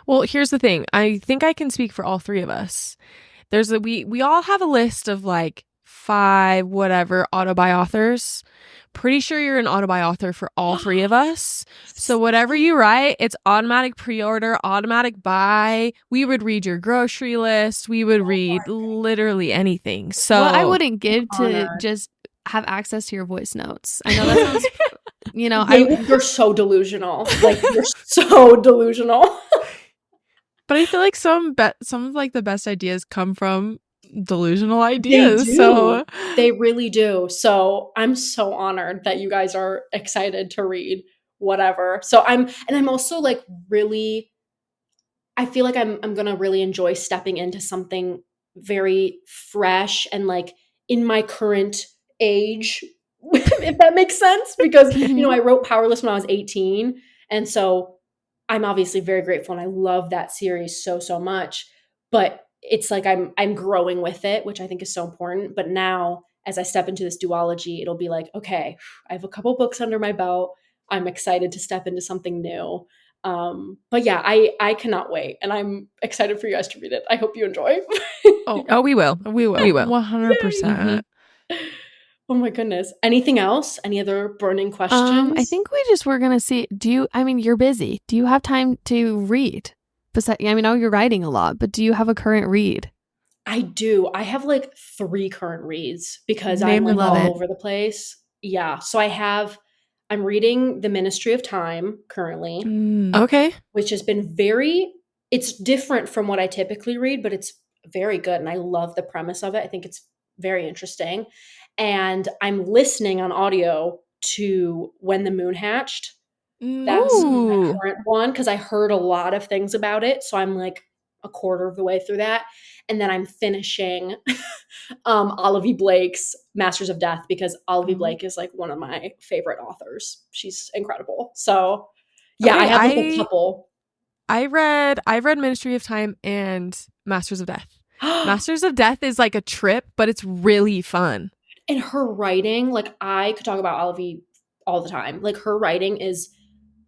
Well, here's the thing. I think I can speak for all 3 of us. We all have a list of like 5 whatever autobi authors. Pretty sure you're an autobi author for all 3 of us. So whatever you write, it's automatic pre-order, automatic buy. We would read your grocery list. We would read literally anything. So what I wouldn't give to honored. just have access to your voice notes. I know that sounds, You're so delusional. Like, you're so delusional. but I feel like some of like the best ideas come from delusional ideas. They do. So They really do. So I'm so honored that you guys are excited to read whatever. So I'm also like really, I feel like I'm gonna really enjoy stepping into something very fresh and like in my current age, if that makes sense. Because I wrote Powerless when I was 18, and so I'm obviously very grateful and I love that series so much. But it's like I'm growing with it, which I think is so important. But now as I step into this duology, it'll be like, okay, I have a couple books under my belt. I'm excited to step into something new. But yeah, I cannot wait, and I'm excited for you guys to read it. I hope you enjoy. oh, we will. We will. 100%. Oh my goodness. Anything else? Any other burning questions? I think we just were gonna see. You're busy. Do you have time to read? Besides, I know you're writing a lot, but do you have a current read? I do. I have like 3 current reads because Name I'm like them all all. over the place. Yeah. So I'm reading The Ministry of Time currently, Okay. which has been it's different from what I typically read, but it's very good. And I love the premise of it. I think it's very interesting. And I'm listening on audio to When the Moon Hatched. That's my current one because I heard a lot of things about it. So I'm like a quarter of the way through that. And then I'm finishing Olive Blake's Masters of Death because Olive Blake is like one of my favorite authors. She's incredible. So yeah, Okay, I have like a couple. I've read Ministry of Time and Masters of Death. Masters of Death is like a trip, but it's really fun. And her writing, like I could talk about Olive all the time. Like her writing is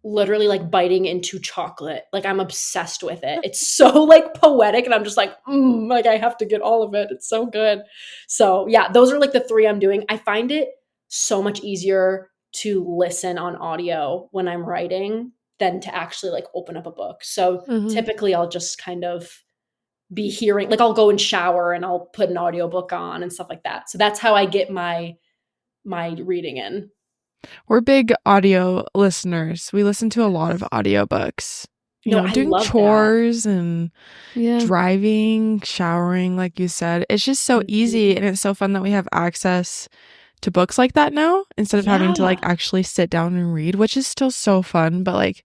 literally like biting into chocolate. Like I'm obsessed with it. It's so like poetic, and I'm just like, like I have to get all of it. It's so good. So yeah, those are like the 3 I'm doing. I find it so much easier to listen on audio when I'm writing than to actually like open up a book. So typically I'll just kind of be hearing, like I'll go and shower and I'll put an audiobook on and stuff like that. So that's how I get my reading in. We're big audio listeners. We listen to a lot of audiobooks. Doing chores and driving, showering, like you said. It's just so easy, and it's so fun that we have access to books like that now instead of having to like actually sit down and read, which is still so fun. But like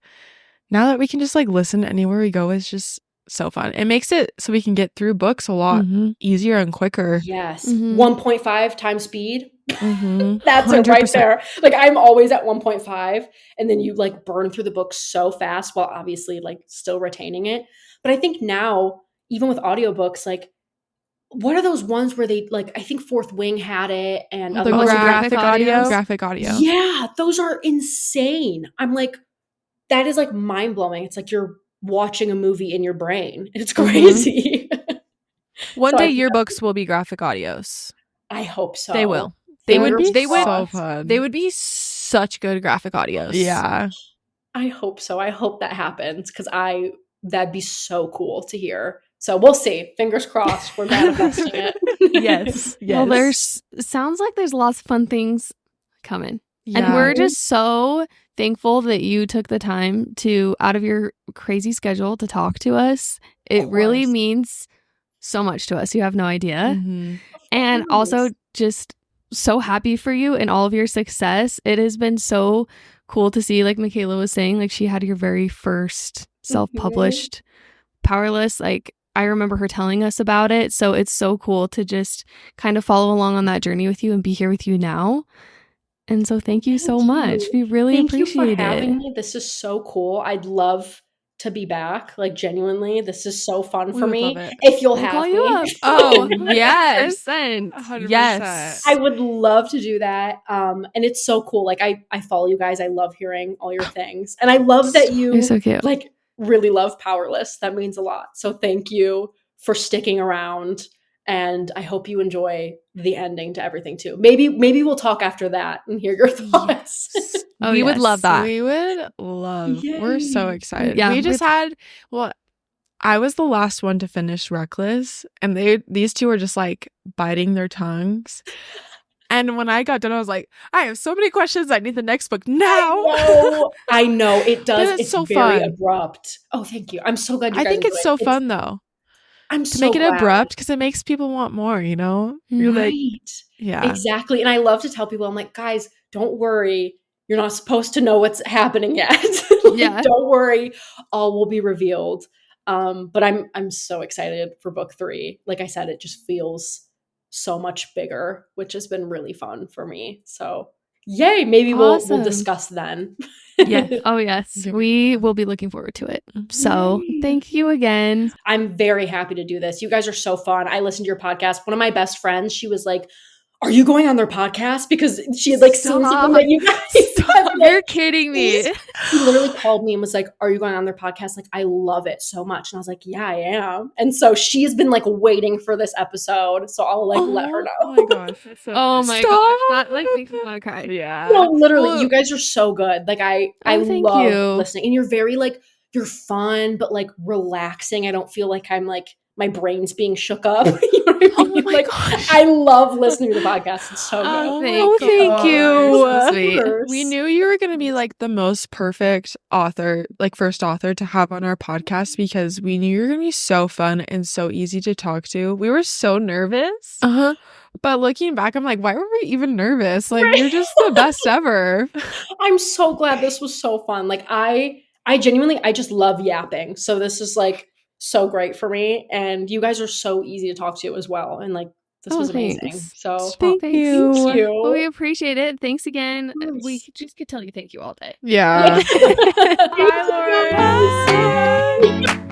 now that we can just like listen anywhere we go, is just so fun. It makes it so we can get through books a lot easier and quicker. Yes. 1.5 times speed. That's 100%. it right there. Like I'm always at 1.5, and then you like burn through the book so fast while obviously like still retaining it. But I think now, even with audiobooks, like what are those ones where they like, I think Fourth Wing had it, and the graphic audio. Yeah, those are insane. I'm like, that is like mind blowing. It's like you're watching a movie in your brain. It's crazy. One day your books will be graphic audios. I hope so. They will. They would so fun. They would be such good graphic audios. Yeah. I hope so. I hope that happens because that'd be so cool to hear. So we'll see. Fingers crossed. We're manifesting it. Yes. Well, sounds like there's lots of fun things coming. Yeah. And we're just so thankful that you took the time out of your crazy schedule to talk to us. It really means so much to us. You have no idea. And also just so happy for you and all of your success. It has been so cool to see, like Michaela was saying, like she had your very first self-published Powerless. Like I remember her telling us about it. So it's so cool to just kind of follow along on that journey with you and be here with you now. And so thank you so much. We really appreciate it. Thank you for having me. This is so cool. I'd love to be back. Like genuinely, this is so fun for me. If you'll have me. Oh, yes. 100%. Yes. I would love to do that. And it's so cool. Like I follow you guys. I love hearing all your things. And I love that you're so cute. Like really love Powerless. That means a lot. So thank you for sticking around And I hope you enjoy the ending to everything too. Maybe we'll talk after that and hear your thoughts. Yes. Oh, We would yes. love that. We would love. We're so Yay. excited. Yeah, We just had, well, I was the last one to finish Reckless, and these two were just like biting their tongues. And when I got done, I was like, I have so many questions. I need the next book now. I know it does. But It's so very fun. abrupt. Oh, thank you. I'm so glad you I guys think it's enjoy so it. fun though. I'm To so make it glad. abrupt because it makes people want more, you know? You're Right. like, yeah. Exactly. And I love to tell people, I'm like, guys, don't worry. You're not supposed to know what's happening yet. Like, Yeah. don't worry. All will be revealed. But I'm so excited for book 3. Like I said, it just feels so much bigger, which has been really fun for me. So yay. Maybe Awesome. we'll discuss then. Yeah. Oh, yes. We will be looking forward to it. So thank you again. I'm very happy to do this. You guys are so fun. I listened to your podcast. One of my best friends, she was like, are you going on their podcast? Because she had like seen something that you guys said. You're kidding me. She literally called me and was like, are you going on their podcast? Like, I love it so much. And I was like, yeah, I am. And so she's been like waiting for this episode. So I'll like let her know. Oh my gosh. Oh my gosh. That like makes me want to cry. Yeah. No, literally, you guys are so good. Like I thank love you. listening. And you're very like, you're fun, but like relaxing. I don't feel like I'm like, my brain's being shook up. You know what I mean? Oh my like, gosh. I love listening to the podcast. It's so good. Oh, thank you. So sweet. We knew you were going to be like the most perfect author, like first author to have on our podcast because we knew you were going to be so fun and so easy to talk to. We were so nervous. But looking back, I'm like, why were we even nervous? Like, you're just the best ever. I'm so glad this was so fun. Like I genuinely, I just love yapping. So this is like so great for me. And you guys are so easy to talk to as well. And like, this was amazing. Thanks. So Thank you. Well, we appreciate it. Thanks again. We just could tell you thank you all day. Yeah. Bye, Bye, Lauren. Lauren.